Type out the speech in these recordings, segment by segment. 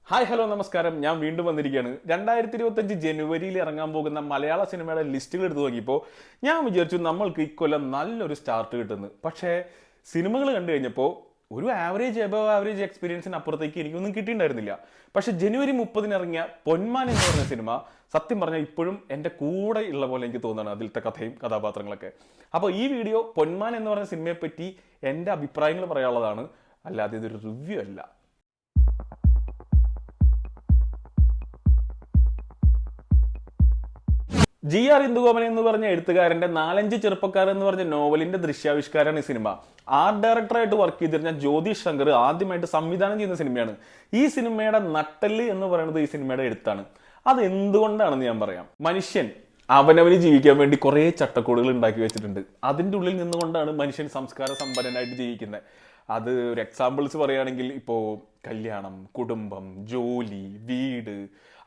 Hi hello നമസ്കാരം. ഞാൻ വീണ്ടും വന്നിരിക്കുകയാണ്. 2025 ജനുവരിയിൽ ഇറങ്ങാൻ പോകുന്ന മലയാള സിനിമയുടെ ലിസ്റ്റുകൾ എടുത്തു നോക്കിയപ്പോൾ ഞാൻ വിചാരിച്ചു നമ്മൾക്ക് ഇക്കൊല്ലം നല്ലൊരു സ്റ്റാർട്ട് കിട്ടുന്നു. പക്ഷേ സിനിമകൾ കണ്ടു കഴിഞ്ഞപ്പോൾ ഒരു ആവറേജ് എബവ് ആവറേജ് എക്സ്പീരിയൻസിന് അപ്പുറത്തേക്ക് എനിക്കൊന്നും കിട്ടിയിട്ടുണ്ടായിരുന്നില്ല. പക്ഷെ ജനുവരി 30 ഇറങ്ങിയ പൊന്മാൻ എന്ന് പറഞ്ഞ സിനിമ സത്യം പറഞ്ഞാൽ ഇപ്പോഴും എൻ്റെ കൂടെ ഉള്ള പോലെ എനിക്ക് തോന്നുന്നു, അതിലത്തെ കഥയും കഥാപാത്രങ്ങളൊക്കെ. അപ്പോൾ ഈ വീഡിയോ പൊന്മാൻ എന്ന് പറഞ്ഞ സിനിമയെ പറ്റി എൻ്റെ അഭിപ്രായങ്ങൾ പറയാനുള്ളതാണ്, അല്ലാതെ ഇതൊരു റിവ്യൂ അല്ല. GR ഇന്ദുഗോപൻ എന്ന് പറഞ്ഞ എഴുത്തുകാരന്റെ 4-5 ചെറുപ്പക്കാർ എന്ന് പറഞ്ഞ നോവലിന്റെ ദൃശ്യാവിഷ്കാരമാണ് ഈ സിനിമ. ആർട്ട് ഡയറക്ടറായിട്ട് വർക്ക് ചെയ്തിരുന്ന ജ്യോതിഷ് ശങ്കർ ആദ്യമായിട്ട് സംവിധാനം ചെയ്യുന്ന സിനിമയാണ്. ഈ സിനിമയുടെ നട്ടെല്ല് എന്ന് പറയുന്നത് ഈ സിനിമയുടെ എഴുത്താണ്. അത് എന്തുകൊണ്ടാണെന്ന് ഞാൻ പറയാം. മനുഷ്യൻ അവനവന് ജീവിക്കാൻ വേണ്ടി കുറേ ചട്ടക്കൂടുകൾ ഉണ്ടാക്കി വെച്ചിട്ടുണ്ട്. അതിൻ്റെ ഉള്ളിൽ നിന്നുകൊണ്ടാണ് മനുഷ്യൻ സംസ്കാര സമ്പന്നനായിട്ട് ജീവിക്കുന്നത്. അത് ഒരു എക്സാമ്പിൾസ് പറയുകയാണെങ്കിൽ ഇപ്പോൾ കല്യാണം, കുടുംബം, ജോലി, വീട്,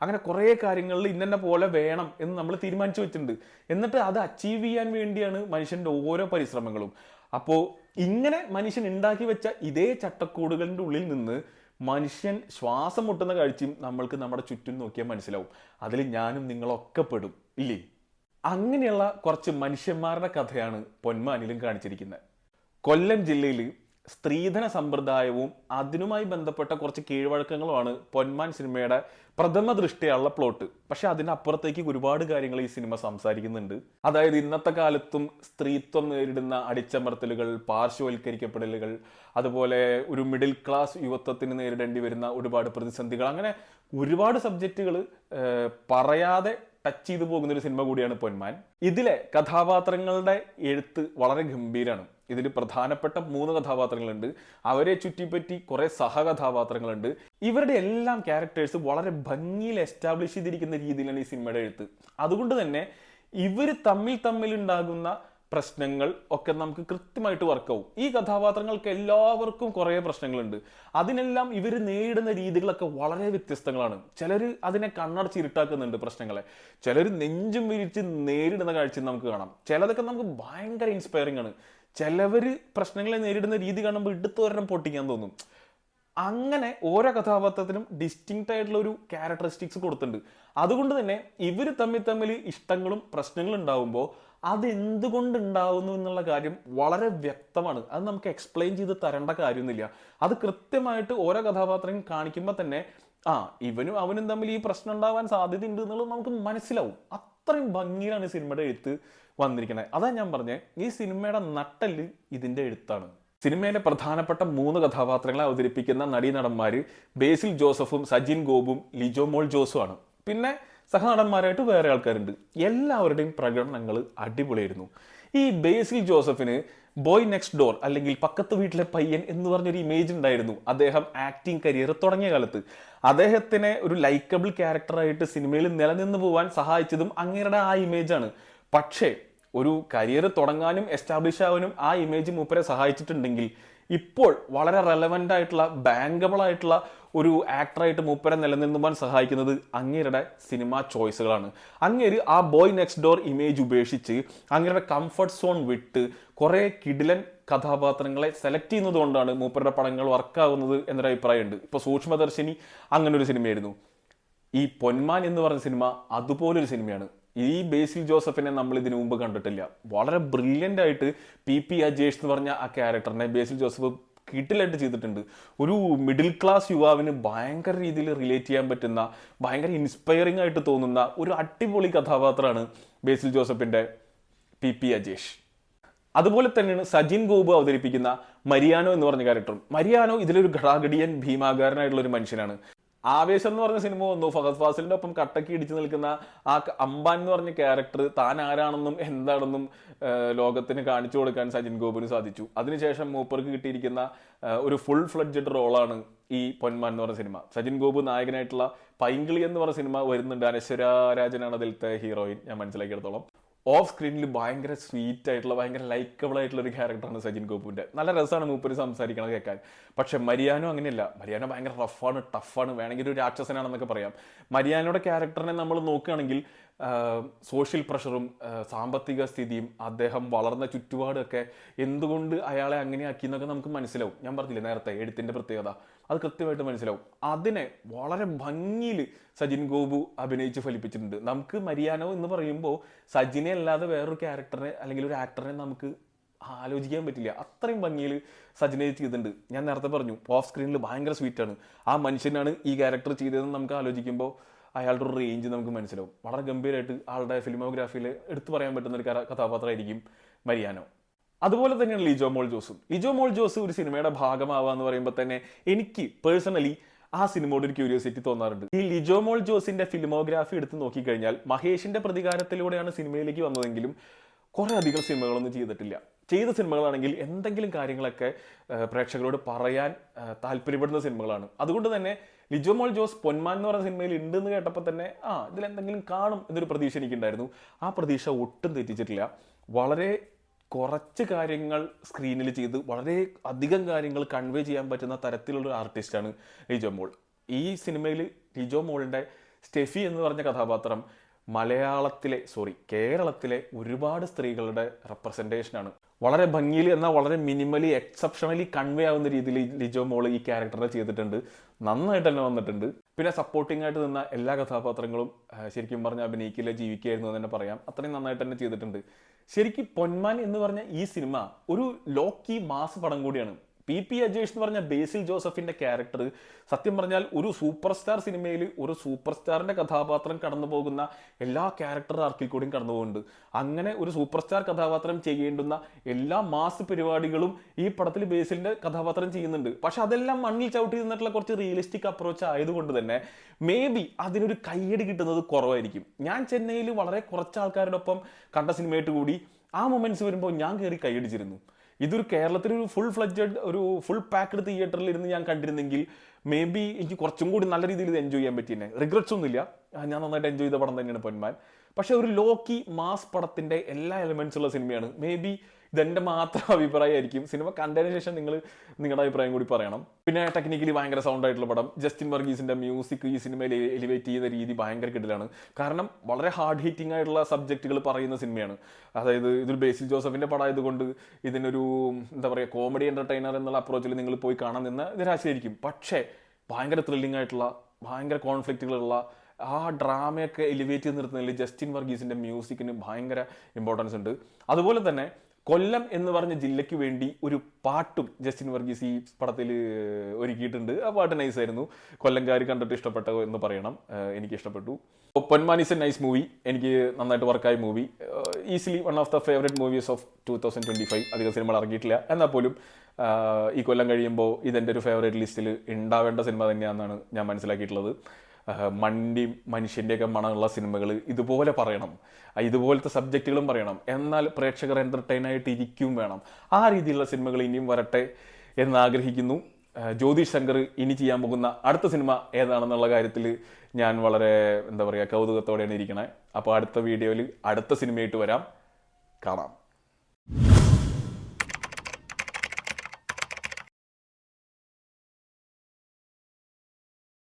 അങ്ങനെ കുറേ കാര്യങ്ങളിൽ ഇന്നെ പോലെ വേണം എന്ന് നമ്മൾ തീരുമാനിച്ചു വെച്ചിട്ടുണ്ട്. എന്നിട്ട് അത് അച്ചീവ് ചെയ്യാൻ വേണ്ടിയാണ് മനുഷ്യൻ്റെ ഓരോ പരിശ്രമങ്ങളും. അപ്പോൾ ഇങ്ങനെ മനുഷ്യൻ ഉണ്ടാക്കി വെച്ച ഇതേ ചട്ടക്കൂടുകളുടെ ഉള്ളിൽ നിന്ന് മനുഷ്യൻ ശ്വാസം മുട്ടുന്ന കാഴ്ചയും നമ്മൾക്ക് നമ്മുടെ ചുറ്റും നോക്കിയാൽ മനസ്സിലാവും. അതിൽ ഞാനും നിങ്ങളൊക്കെ പെടും, ഇല്ലേ? അങ്ങനെയുള്ള കുറച്ച് മനുഷ്യന്മാരുടെ കഥയാണ് പൊന്മാനിലും കാണിച്ചിരിക്കുന്നത്. കൊല്ലം ജില്ലയിൽ സ്ത്രീധന സമ്പ്രദായവും അതിനുമായി ബന്ധപ്പെട്ട കുറച്ച് കീഴ്വഴക്കങ്ങളുമാണ് പൊന്മാൻ സിനിമയുടെ പ്രഥമ ദൃഷ്ടിയുള്ള പ്ലോട്ട്. പക്ഷെ അതിനപ്പുറത്തേക്ക് ഒരുപാട് കാര്യങ്ങൾ ഈ സിനിമ സംസാരിക്കുന്നുണ്ട്. അതായത് ഇന്നത്തെ കാലത്തും സ്ത്രീത്വം നേരിടുന്ന അടിച്ചമർത്തലുകൾ, പാർശ്വവൽക്കരിക്കപ്പെടലുകൾ, അതുപോലെ ഒരു മിഡിൽ ക്ലാസ് യുവത്വത്തിന് നേരിടേണ്ടി വരുന്ന ഒരുപാട് പ്രതിസന്ധികൾ, അങ്ങനെ ഒരുപാട് സബ്ജക്റ്റുകൾ പറയാതെ ടച്ച് ചെയ്തു പോകുന്ന ഒരു സിനിമ കൂടിയാണ് പൊന്മാൻ. ഇതിലെ കഥാപാത്രങ്ങളുടെ എഴുത്ത് വളരെ ഗംഭീരമാണ്. ഇതിൽ പ്രധാനപ്പെട്ട 3 കഥാപാത്രങ്ങളുണ്ട്. അവരെ ചുറ്റിപ്പറ്റി കുറെ സഹകഥാപാത്രങ്ങളുണ്ട്. ഇവരുടെ എല്ലാം ക്യാരക്ടേഴ്സ് വളരെ ഭംഗിയിൽ എസ്റ്റാബ്ലിഷ് ചെയ്തിരിക്കുന്ന രീതിയിലാണ് ഈ സിനിമയുടെ എഴുത്ത്. അതുകൊണ്ട് തന്നെ ഇവർ തമ്മിൽ ഉണ്ടാകുന്ന പ്രശ്നങ്ങൾ ഒക്കെ നമുക്ക് കൃത്യമായിട്ട് വർക്കാവും. ഈ കഥാപാത്രങ്ങൾക്ക് എല്ലാവർക്കും കുറേ പ്രശ്നങ്ങളുണ്ട്. അതിനെല്ലാം ഇവർ നേരിടുന്ന രീതികളൊക്കെ വളരെ വ്യത്യസ്തങ്ങളാണ്. ചിലർ അതിനെ കണ്ണടച്ച് ഇരുട്ടാക്കുന്നുണ്ട് പ്രശ്നങ്ങളെ, ചിലർ നെഞ്ചും വിരിച്ച് നേരിടുന്ന കാഴ്ച നമുക്ക് കാണാം. ചിലതൊക്കെ നമുക്ക് ഭയങ്കര ഇൻസ്പയറിംഗ് ആണ്. ചിലവര് പ്രശ്നങ്ങളെ നേരിടുന്ന രീതി കാണുമ്പോൾ ഇടുത്തോരണം പൊട്ടിക്കാൻ തോന്നും. അങ്ങനെ ഓരോ കഥാപാത്രത്തിനും ഡിസ്റ്റിങ്ക്റ്റ് ആയിട്ടുള്ള ഒരു ക്യാരക്ടറിസ്റ്റിക്സ് കൊടുത്തിട്ടുണ്ട്. അതുകൊണ്ട് തന്നെ ഇവർ തമ്മിൽ ഇഷ്ടങ്ങളും പ്രശ്നങ്ങളും ഉണ്ടാവുമ്പോൾ അതെന്തുകൊണ്ട് ഉണ്ടാവുന്നു എന്നുള്ള കാര്യം വളരെ വ്യക്തമാണ്. അത് നമുക്ക് എക്സ്പ്ലെയിൻ ചെയ്ത് തരേണ്ട കാര്യമൊന്നുമില്ല. അത് കൃത്യമായിട്ട് ഓരോ കഥാപാത്രം കാണിക്കുമ്പോൾ തന്നെ ഇവനും അവനും തമ്മിൽ ഈ പ്രശ്നം ഉണ്ടാവാൻ സാധ്യതയുണ്ട് എന്നുള്ളത് നമുക്ക് മനസ്സിലാവും. അത്രയും ഭംഗിയിലാണ് ഈ സിനിമയുടെ എഴുത്ത് വന്നിരിക്കുന്നത്. അതാ ഞാൻ പറഞ്ഞത്, ഈ സിനിമയുടെ നട്ടെല്ല് ഇതിന്റെ എഴുത്താണ്. സിനിമയിലെ പ്രധാനപ്പെട്ട 3 കഥാപാത്രങ്ങളെ അവതരിപ്പിക്കുന്ന നടീനടന്മാര് ബേസിൽ ജോസഫും സജിൻ ഗോപും ലിജോ മോൾ ജോസും ആണ്. പിന്നെ സഹനടന്മാരായിട്ട് വേറെ ആൾക്കാരുണ്ട്. എല്ലാവരുടെയും പ്രകടനങ്ങൾ അടിപൊളിയായിരുന്നു. ഈ ബേസിൽ ജോസഫിന് ബോയ് നെക്സ്റ്റ് ഡോർ അല്ലെങ്കിൽ പക്കത്ത് വീട്ടിലെ പയ്യൻ എന്ന് പറഞ്ഞൊരു ഇമേജ് ഉണ്ടായിരുന്നു. അദ്ദേഹം ആക്ടിങ് കരിയർ തുടങ്ങിയ കാലത്ത് അദ്ദേഹത്തിനെ ഒരു ലൈക്കബിൾ ക്യാരക്ടറായിട്ട് സിനിമയിൽ നിലനിന്ന് പോകാൻ സഹായിച്ചതും അങ്ങേരുടെ ആ ഇമേജാണ്. പക്ഷേ ഒരു കരിയർ തുടങ്ങാനും എസ്റ്റാബ്ലിഷ് ആവാനും ആ ഇമേജ് മൂപ്പരെ സഹായിച്ചിട്ടുണ്ടെങ്കിൽ ഇപ്പോൾ വളരെ റെലവൻ്റ് ആയിട്ടുള്ള ബാങ്കബിൾ ആയിട്ടുള്ള ഒരു ആക്ടറായിട്ട് മൂപ്പരെ നിലനിന്നുവാൻ സഹായിക്കുന്നത് അങ്ങേരുടെ സിനിമാ ചോയ്സുകളാണ്. അങ്ങേര് ആ ബോയ് നെക്സ്റ്റ് ഡോർ ഇമേജ് ഉപേക്ഷിച്ച് അങ്ങേരുടെ കംഫർട്ട് സോൺ വിട്ട് കുറേ കിടിലൻ കഥാപാത്രങ്ങളെ സെലക്ട് ചെയ്യുന്നത് കൊണ്ടാണ് മൂപ്പരുടെ പടങ്ങൾ വർക്കാവുന്നത് എന്നൊരു അഭിപ്രായമുണ്ട്. ഇപ്പോൾ സൂക്ഷ്മദർശിനി അങ്ങനെ ഒരു സിനിമയായിരുന്നു. ഈ പൊന്മാൻ എന്ന് പറഞ്ഞ സിനിമ അതുപോലൊരു സിനിമയാണ്. ഈ ബേസിൽ ജോസഫിനെ നമ്മൾ ഇതിനു മുമ്പ് കണ്ടിട്ടില്ല. വളരെ ബ്രില്യൻ്റ് ആയിട്ട് പി അജേഷ് എന്ന് പറഞ്ഞ ആ ക്യാരക്ടറിനെ ബേസിൽ ജോസഫ് കിട്ടിലായിട്ട് ചെയ്തിട്ടുണ്ട്. ഒരു മിഡിൽ ക്ലാസ് യുവാവിന് ഭയങ്കര രീതിയിൽ റിലേറ്റ് ചെയ്യാൻ പറ്റുന്ന, ഭയങ്കര ഇൻസ്പയറിംഗ് ആയിട്ട് തോന്നുന്ന ഒരു അടിപൊളി കഥാപാത്രമാണ് ബേസിൽ ജോസഫിന്റെ പി അജേഷ്. അതുപോലെ തന്നെയാണ് സജിൻ ഗോപു അവതരിപ്പിക്കുന്ന മരിയാനോ എന്ന് പറഞ്ഞ ക്യാരക്ടറും. മരിയാനോ ഇതിലൊരു ഘടാഘടിയൻ ഭീമാകാരനായിട്ടുള്ള ഒരു മനുഷ്യനാണ്. ആവേശം എന്ന് പറഞ്ഞ സിനിമ വന്നു. ഫഹദ് ഫാസിലിന്റെ ഒപ്പം കട്ടക്ക് ഇടിച്ചു നിൽക്കുന്ന ആ അംബാൻ എന്ന് പറഞ്ഞ ക്യാരക്ടർ താൻ ആരാണെന്നും എന്താണെന്നും ലോകത്തിന് കാണിച്ചു കൊടുക്കാൻ സജിൻ ഗോപുവിന് സാധിച്ചു. അതിനുശേഷം മൂപ്പർക്ക് കിട്ടിയിരിക്കുന്ന ഒരു ഫുൾ ഫ്ലഡ്ജഡ് റോളാണ് ഈ പൊന്മാൻ എന്ന് പറഞ്ഞ സിനിമ. സജിൻ ഗോപു നായകനായിട്ടുള്ള പൈങ്കിളി എന്ന് പറഞ്ഞ സിനിമ വരുന്നുണ്ട്. അനശ്വര രാജനാണ് അതിലത്തെ ഹീറോയിൻ, ഞാൻ മനസ്സിലാക്കിയെടുത്തോളം. ഓഫ് സ്ക്രീനിൽ ഭയങ്കര സ്വീറ്റ് ആയിട്ടുള്ള, ഭയങ്കര ലൈക്കബിൾ ആയിട്ടുള്ള ഒരു ക്യാരക്ടറാണ് സജിൻ ഗോപുവിന്റെ. നല്ല രസമാണ് മൂപ്പര് സംസാരിക്കണത് കേൾക്കാൻ. പക്ഷെ മരിയാനോ അങ്ങനെയല്ല. മരിയാനോ ഭയങ്കര റഫാണ്, ടഫാണ്, വേണമെങ്കിൽ ഒരു രാക്ഷസനാണെന്നൊക്കെ പറയാം. മരിയാനോയുടെ ക്യാരക്ടറിനെ നമ്മൾ നോക്കുകയാണെങ്കിൽ സോഷ്യൽ പ്രഷറും സാമ്പത്തിക സ്ഥിതിയും അദ്ദേഹം വളർന്ന ചുറ്റുപാടൊക്കെ എന്തുകൊണ്ട് അയാളെ അങ്ങനെ ആക്കി എന്നൊക്കെ നമുക്ക് മനസ്സിലാവും. ഞാൻ പറഞ്ഞില്ലേ നേരത്തെ എഴുത്തിന്റെ പ്രത്യേകത. അത് കൃത്യമായിട്ട് മനസ്സിലാവും. അതിനെ വളരെ ഭംഗിയിൽ സജിൻ ഗോപു അഭിനയിച്ച് ഫലിപ്പിച്ചിട്ടുണ്ട്. നമുക്ക് മരിയാനോ എന്ന് പറയുമ്പോൾ സജിനെ അല്ലാതെ വേറൊരു ക്യാരക്ടറിനെ അല്ലെങ്കിൽ ഒരു ആക്ടറിനെ നമുക്ക് ആലോചിക്കാൻ പറ്റില്ല. അത്രയും ഭംഗിയിൽ സജിനെ ചെയ്തിട്ടുണ്ട്. ഞാൻ നേരത്തെ പറഞ്ഞു ഓഫ് സ്ക്രീനിൽ ഭയങ്കര സ്വീറ്റാണ്. ആ മനുഷ്യനാണ് ഈ ക്യാരക്ടർ ചെയ്തതെന്ന് നമുക്ക് ആലോചിക്കുമ്പോൾ അയാളുടെ ഒരു റേഞ്ച് നമുക്ക് മനസ്സിലാവും. വളരെ ഗംഭീരമായിട്ട് ആളുടെ ഫിലിമോഗ്രാഫിയിൽ എടുത്തു പറയാൻ പറ്റുന്ന ഒരു കഥാപാത്രമായിരിക്കും മരിയാനോ. അതുപോലെ തന്നെയാണ് ലിജോ മോൾ ജോസും. ലിജോ മോൾ ജോസ് ഒരു സിനിമയുടെ ഭാഗമാവുക എന്ന് പറയുമ്പോൾ തന്നെ എനിക്ക് പേഴ്സണലി ആ സിനിമയോട് ഒരു ക്യൂരിയോസിറ്റി തോന്നാറുണ്ട്. ഈ ലിജോ മോൾ ജോസിന്റെ ഫിലിമോഗ്രാഫി എടുത്ത് നോക്കിക്കഴിഞ്ഞാൽ മഹേഷിന്റെ പ്രതികാരത്തിലൂടെയാണ് സിനിമയിലേക്ക് വന്നതെങ്കിലും കുറെ അധികം സിനിമകളൊന്നും ചെയ്തിട്ടില്ല. ചെയ്ത സിനിമകളാണെങ്കിൽ എന്തെങ്കിലും കാര്യങ്ങളൊക്കെ പ്രേക്ഷകരോട് പറയാൻ താല്പര്യപ്പെടുന്ന സിനിമകളാണ്. അതുകൊണ്ട് തന്നെ ലിജോ മോൾ ജോസ് പൊന്മാൻ എന്ന് പറയുന്ന സിനിമയിൽ ഉണ്ടെന്ന് കേട്ടപ്പോൾ തന്നെ ഇതിലെന്തെങ്കിലും കാണും എന്നൊരു പ്രതീക്ഷ എനിക്കുണ്ടായിരുന്നു. ആ പ്രതീക്ഷ ഒട്ടും തെറ്റിച്ചിട്ടില്ല. വളരെ കുറച്ച് കാര്യങ്ങൾ സ്ക്രീനിൽ ചെയ്ത് വളരെ അധികം കാര്യങ്ങൾ കൺവേ ചെയ്യാൻ പറ്റുന്ന തരത്തിലുള്ള ആർട്ടിസ്റ്റാണ് ലിജോ മോൾ. ഈ സിനിമയിൽ ലിജോ മോളിൻ്റെ സ്റ്റെഫി എന്ന് പറഞ്ഞ കഥാപാത്രം കേരളത്തിലെ ഒരുപാട് സ്ത്രീകളുടെ റെപ്രസെൻറ്റേഷനാണ്. വളരെ ഭംഗിയിൽ എന്നാൽ വളരെ മിനിമലി എക്സെപ്ഷണലി കൺവേ ആവുന്ന രീതിയിൽ ലിജോ മോൾ ഈ ക്യാരക്ടറിനെ ചെയ്തിട്ടുണ്ട്. നന്നായിട്ട് തന്നെ വന്നിട്ടുണ്ട്. പിന്നെ സപ്പോർട്ടിംഗ് ആയിട്ട് നിന്ന എല്ലാ കഥാപാത്രങ്ങളും ശരിക്കും പറഞ്ഞാൽ അഭിനയിക്കില്ല, ജീവിക്കായിരുന്നു എന്ന് തന്നെ പറയാം. അത്രയും നന്നായിട്ട് തന്നെ ചെയ്തിട്ടുണ്ട്. ശരിക്കും പൊന്മാൻ എന്ന് പറഞ്ഞ ഈ സിനിമ ഒരു ലോക്കി മാസ് പടം കൂടിയാണ്. പി അജേഷ് എന്ന് പറഞ്ഞ ബേസിൽ ജോസഫിന്റെ ക്യാരക്ടർ സത്യം പറഞ്ഞാൽ ഒരു സൂപ്പർ സ്റ്റാർ സിനിമയിൽ ഒരു സൂപ്പർ സ്റ്റാറിന്റെ കഥാപാത്രം കടന്നു പോകുന്ന എല്ലാ ക്യാരക്ടർ ആർക്കിൽ കൂടിയും കടന്നു പോകുന്നുണ്ട്. അങ്ങനെ ഒരു സൂപ്പർ സ്റ്റാർ കഥാപാത്രം ചെയ്യേണ്ടുന്ന എല്ലാ മാസ് പരിപാടികളും ഈ പടത്തിൽ ബേസിലിന്റെ കഥാപാത്രം ചെയ്യുന്നുണ്ട്. പക്ഷെ അതെല്ലാം മണ്ണിൽ ചവിട്ടി നിന്നിട്ടുള്ള കുറച്ച് റിയലിസ്റ്റിക് അപ്രോച്ച് ആയതുകൊണ്ട് തന്നെ മേ ബി അതിനൊരു കയ്യടി കിട്ടുന്നത് കുറവായിരിക്കും. ഞാൻ ചെന്നൈയിൽ വളരെ കുറച്ച് ആൾക്കാരുടെ ഒപ്പം കണ്ട സിനിമയായിട്ട് കൂടി ആ മൊമെന്റ്സ് വരുമ്പോൾ ഞാൻ കയറി കൈയടിച്ചിരുന്നു. ഇതൊരു കേരളത്തിൽ ഒരു ഫുൾ പാക്ഡ് തിയേറ്ററിൽ ഇരുന്ന് ഞാൻ കണ്ടിരുന്നെങ്കിൽ മേ ബി എനിക്ക് കുറച്ചും കൂടി നല്ല രീതിയിൽ ഇത് എൻജോയ് ചെയ്യാൻ പറ്റിയെന്നെ. റിഗ്രറ്റ്സ് ഒന്നുമില്ല. ഞാൻ നന്നായിട്ട് എൻജോയ് ചെയ്ത പടം തന്നെയാണ് പൊന്മാൻ. പക്ഷെ ഒരു ലോക്കി മാസ് പടത്തിന്റെ എല്ലാ എലമെന്റ്സ് ഉള്ള സിനിമയാണ്. മേ ബി ഇതെന്റെ മാത്രം അഭിപ്രായമായിരിക്കും. സിനിമ കണ്ടതിന് ശേഷം നിങ്ങൾ നിങ്ങളുടെ അഭിപ്രായം കൂടി പറയണം. പിന്നെ ടെക്നിക്കലി ഭയങ്കര സൗണ്ട് ആയിട്ടുള്ള പടം. ജസ്റ്റിൻ വർഗീസിന്റെ മ്യൂസിക് ഈ സിനിമയിൽ എലിവേറ്റ് ചെയ്യുന്ന രീതി ഭയങ്കര കിടലാണ്. കാരണം വളരെ ഹാർഡ് ഹിറ്റിംഗ് ആയിട്ടുള്ള സബ്ജക്റ്റുകൾ പറയുന്ന സിനിമയാണ്. അതായത് ഇതൊരു ബേസിൽ ജോസഫിന്റെ പടം ആയതുകൊണ്ട് ഇതിനൊരു കോമഡി എന്റർടൈനർ എന്നുള്ള അപ്രോച്ചിൽ നിങ്ങൾ പോയി കാണാൻ നിന്ന് നിരാശയായിരിക്കും. പക്ഷേ ഭയങ്കര ത്രില്ലിംഗ് ആയിട്ടുള്ള ഭയങ്കര കോൺഫ്ലിക്റ്റുകളുള്ള ആ ഡ്രാമയൊക്കെ എലിവേറ്റ് ചെയ്ത് നിർത്തുന്നതിൽ ജസ്റ്റിൻ വർഗീസിന്റെ മ്യൂസിക്കിന് ഭയങ്കര ഇമ്പോർട്ടൻസ് ഉണ്ട്. അതുപോലെ തന്നെ കൊല്ലം എന്ന് പറഞ്ഞ ജില്ലയ്ക്ക് വേണ്ടി ഒരു പാട്ടും ജസ്റ്റിൻ വർഗീസ് ഈ പടത്തിൽ ഒരുക്കിയിട്ടുണ്ട്. ആ പാട്ട് നൈസായിരുന്നു. കൊല്ലംകാർ കണ്ടിട്ട് ഇഷ്ടപ്പെട്ടു എന്ന് പറയണം. എനിക്ക് ഇഷ്ടപ്പെട്ടു. Ponman is a nice movie. എനിക്ക് നന്നായിട്ട് വർക്കായ movie. Easily one of the favourite movies of 2025. അധികം സിനിമകൾ ഇറങ്ങിയിട്ടില്ല. എന്നാൽ പോലും ഈ കൊല്ലം കഴിയുമ്പോൾ ഇതെൻ്റെ ഒരു ഫേവറേറ്റ് ലിസ്റ്റിൽ ഉണ്ടാവേണ്ട സിനിമ തന്നെയാണെന്നാണ് ഞാൻ മനസ്സിലാക്കിയിട്ടുള്ളത്. മണ്ണിൻ്റെയും മനുഷ്യൻ്റെയൊക്കെ മണമുള്ള സിനിമകൾ ഇതുപോലെ പറയണം, ഇതുപോലത്തെ സബ്ജക്റ്റുകളും പറയണം, എന്നാൽ പ്രേക്ഷകർ എൻ്റർടൈൻ ആയിട്ട് ഇരിക്കുകയും വേണം. ആ രീതിയിലുള്ള സിനിമകൾ ഇനിയും വരട്ടെ എന്നാഗ്രഹിക്കുന്നു. ജ്യോതിഷ് ശങ്കർ ഇനി ചെയ്യാൻ പോകുന്ന അടുത്ത സിനിമ ഏതാണെന്നുള്ള കാര്യത്തിൽ ഞാൻ വളരെ കൗതുകത്തോടെയാണ് ഇരിക്കണേ. അപ്പോൾ അടുത്ത വീഡിയോയിൽ അടുത്ത സിനിമയായിട്ട് വരാം. കാണാം.